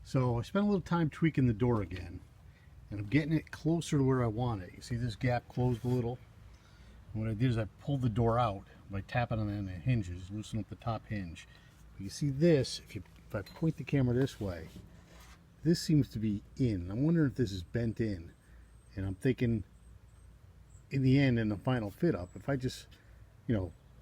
So I spent a little time tweaking the door again, and I'm getting it closer to where I want it. You see this gap closed a little? And what I did is I pulled the door out by tapping on the hinges, loosen up the top hinge. But you see this, if I point the camera this way, this seems to be in. I'm wondering if this is bent in. And I'm thinking, in the end, in the final fit up, if I just,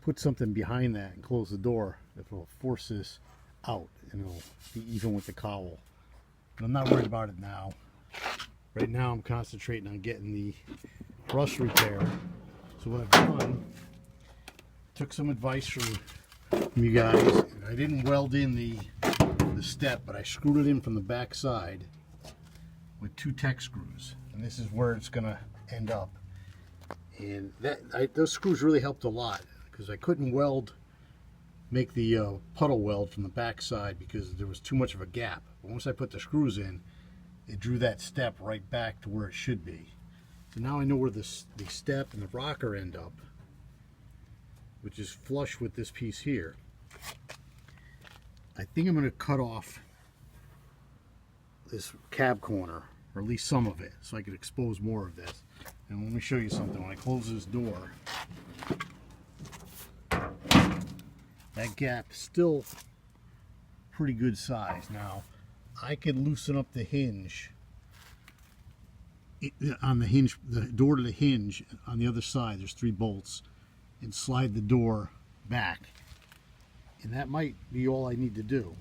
put something behind that and close the door, it will force this out and it'll be even with the cowl. But I'm not worried about it now. Right now I'm concentrating on getting the rust repair. So what I've done, took some advice from you guys. And I didn't weld in the step, but I screwed it in from the back side with 2 tech screws. And this is where it's going to end up. And those screws really helped a lot, because I couldn't make the puddle weld from the back side because there was too much of a gap. But once I put the screws in, it drew that step right back to where it should be. So now I know where the step and the rocker end up, which is flush with this piece here. I think I'm going to cut off this cab corner, or at least some of it, so I could expose more of this. And let me show you something. When I close this door, that gap is still pretty good size. Now, I could loosen up the hinge on the hinge, the door to the hinge on the other side. There's 3 bolts, and slide the door back, and that might be all I need to do.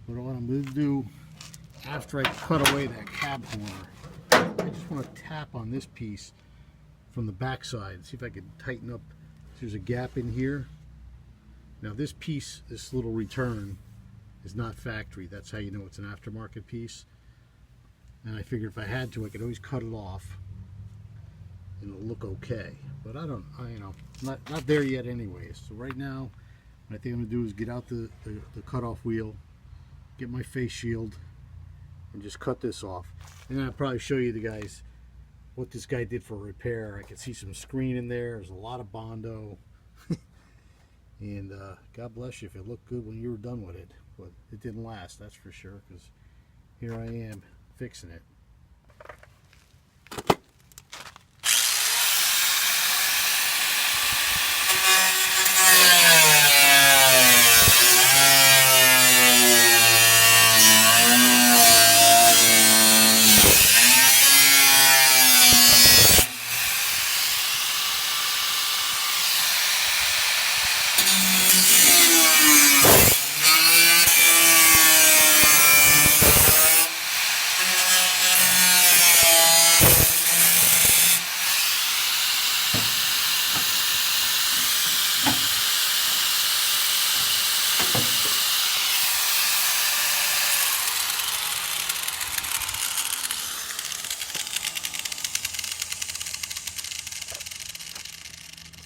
But what I'm going to do after I cut away that cab corner, I just want to tap on this piece from the back side, see if I can tighten up. There's a gap in here. Now this piece, this little return, is not factory. That's how you know it's an aftermarket piece. And I figured if I had to, I could always cut it off and it'll look okay. But not there yet anyways. So right now, what I think I'm gonna do is get out the cutoff wheel, get my face shield, and just cut this off. And then I'll probably show you the guys what this guy did for repair. I can see some screen in there. There's a lot of Bondo. And God bless you if it looked good when you were done with it. But it didn't last, that's for sure, because here I am fixing it.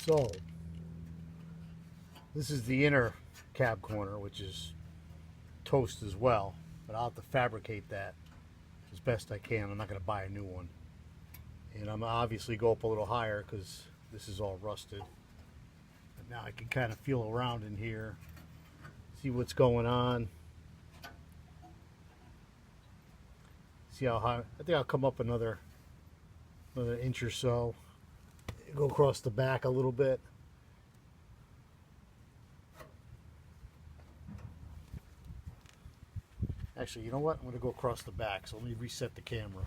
So, this is the inner cab corner, which is toast as well, but I'll have to fabricate that as best I can. I'm not going to buy a new one. And I'm obviously go up a little higher because this is all rusted. But now I can kind of feel around in here, see what's going on. See how high. I think I'll come up another inch or so. Go across the back a little bit. Actually, you know what? I'm going to go across the back, so let me reset the camera.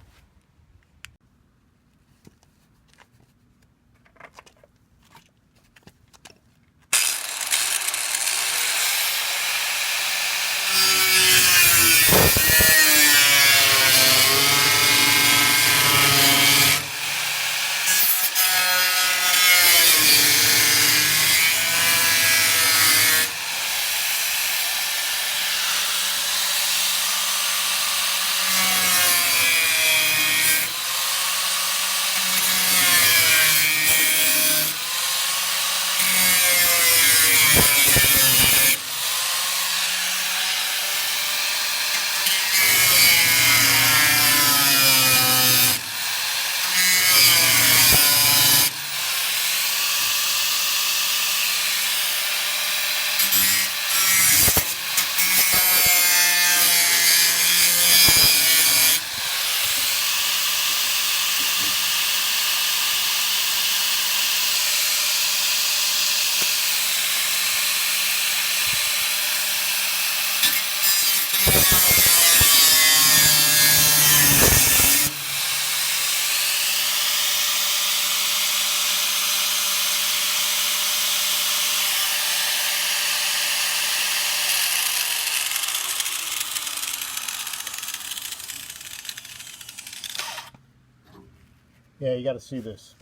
Yeah, you got to see this.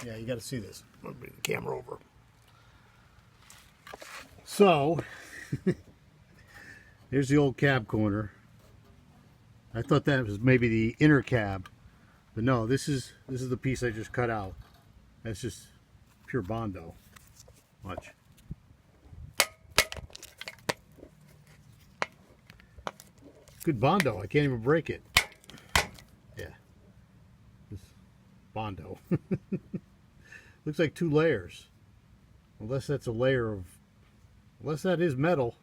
Yeah, you got to see this. I'll bring the camera over. So, there's the old cab corner. I thought that was maybe the inner cab, but no, this is the piece I just cut out. That's just pure Bondo. Watch. Good Bondo. I can't even break it. Yeah. This Bondo. Looks like 2 layers. Unless that's a layer of... Unless that is metal.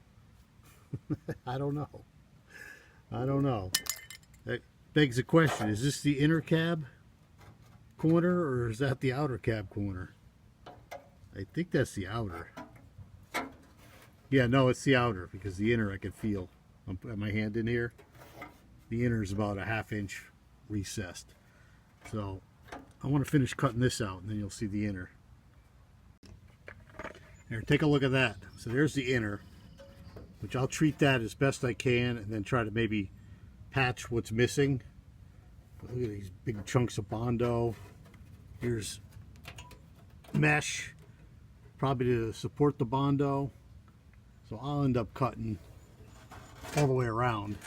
I don't know. I don't know. That begs the question. Is this the inner cab corner or is that the outer cab corner? I think that's the outer. Yeah, no, it's the outer because the inner I can feel. I'm putting my hand in here. The inner is about a ½ inch recessed. So I want to finish cutting this out and then you'll see the inner. Here, take a look at that. So there's the inner, which I'll treat that as best I can and then try to maybe patch what's missing. But look at these big chunks of Bondo. Here's mesh, probably to support the Bondo. So I'll end up cutting all the way around.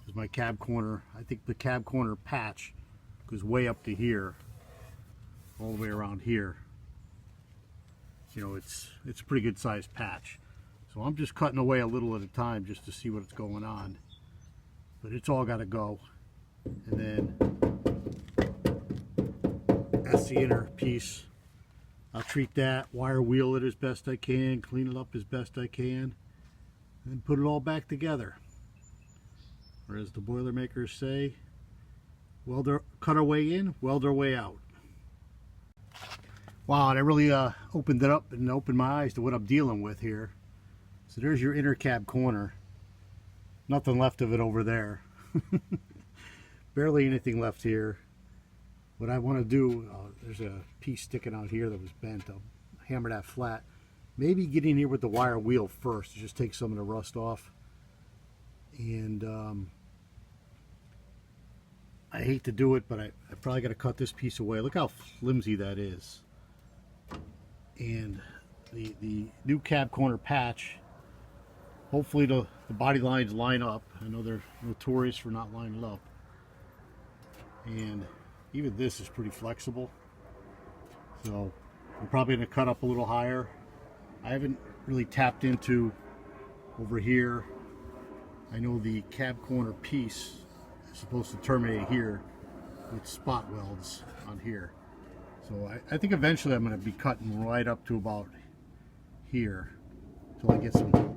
Is my cab corner. I think the cab corner patch goes way up to here, all the way around here. You know, it's a pretty good sized patch. So I'm just cutting away a little at a time just to see what's going on. But it's all got to go. And then that's the inner piece. I'll treat that, wire wheel it as best I can, clean it up as best I can, and put it all back together. Or as the Boilermakers say, cut our way in, weld our way out. Wow, that really opened it up and opened my eyes to what I'm dealing with here. So there's your inner cab corner. Nothing left of it over there. Barely anything left here. What I want to do, there's a piece sticking out here that was bent. I'll hammer that flat. Maybe get in here with the wire wheel first to just take some of the rust off. And I hate to do it, but I probably got to cut this piece away. Look how flimsy that is. And the new cab corner patch, hopefully the body lines line up. I know they're notorious for not lining up. And even this is pretty flexible. So I'm probably going to cut up a little higher. I haven't really tapped into over here. I know the cab corner piece is supposed to terminate here with spot welds on here. So I think eventually I'm going to be cutting right up to about here until I get some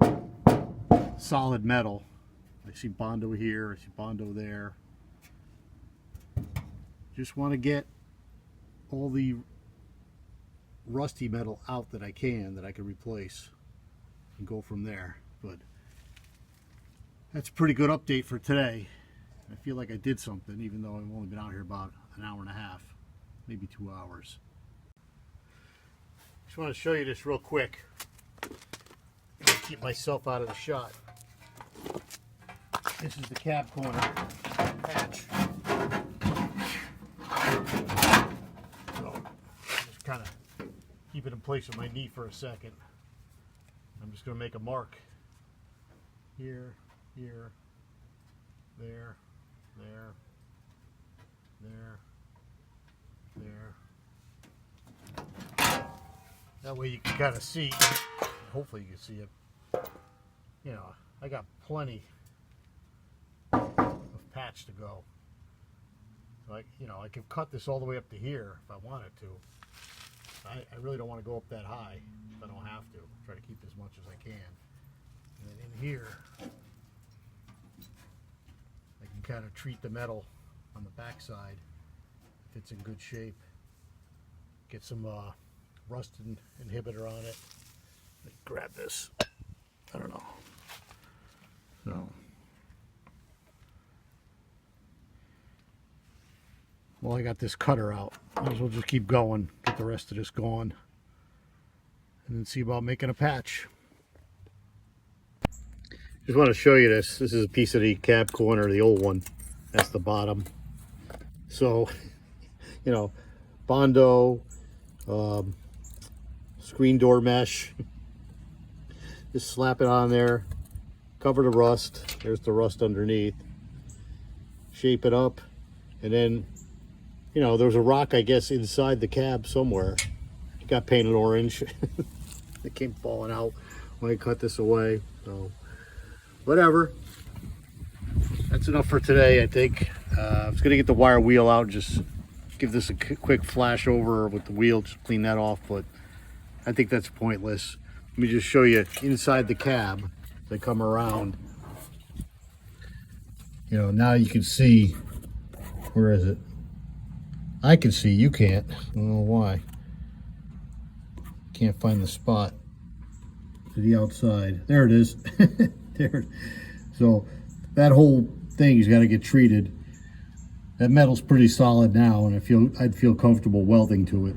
solid metal. I see Bondo here, I see Bondo there. Just want to get all the rusty metal out that I can replace and go from there. But that's a pretty good update for today. I feel like I did something even though I've only been out here about an hour and a half, maybe 2 hours. Just want to show you this real quick. Keep myself out of the shot. This is the cab corner patch. So just kind of keep it in place with my knee for a second. I'm just going to make a mark here, here, there, there, there, there. That way you can kind of see, hopefully you can see it. You know, I got plenty of patch to go. So I could cut this all the way up to here if I wanted to. I really don't want to go up that high if I don't have to. Try to keep as much as I can. And then in here, I can kind of treat the metal on the back side if it's in good shape. Get some rust inhibitor on it. Let me grab this. I don't know. So Well, I got this cutter out. Might as well just keep going, get the rest of this going, and then see about making a patch. Just want to show you this. This is a piece of the cab corner, the old one. That's the bottom. So, you know, Bondo, screen door mesh. Just slap it on there, cover the rust. There's the rust underneath. Shape it up, and then, you know, there's a rock, I guess, inside the cab somewhere. It got painted orange. It came falling out when I cut this away. So, whatever. That's enough for today, I think. I was gonna get the wire wheel out and just give this a quick flash over with the wheel, just clean that off, but I think that's pointless. Let me just show you inside the cab as I come around. You know, now you can see, where is it? I can see, you can't. I don't know why. Can't find the spot to the outside. There it is. There. So that whole thing's got to get treated. That metal's pretty solid now, and I'd feel comfortable welding to it.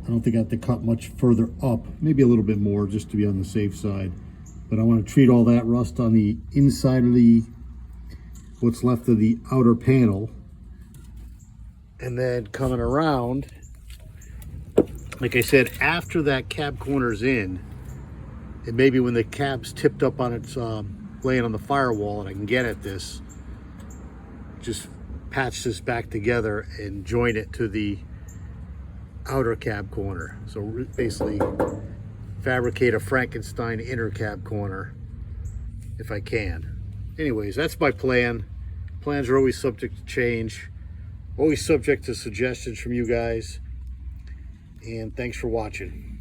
I don't think I have to cut much further up, maybe a little bit more just to be on the safe side. But I want to treat all that rust on the inside of the, what's left of the outer panel. And then coming around, like I said, after that cab corner's in, and maybe when the cab's tipped up on its, laying on the firewall and I can get at this, just patch this back together and join it to the outer cab corner. So basically fabricate a Frankenstein inner cab corner if I can. Anyways, that's my plan. Plans are always subject to change, always subject to suggestions from you guys, and thanks for watching.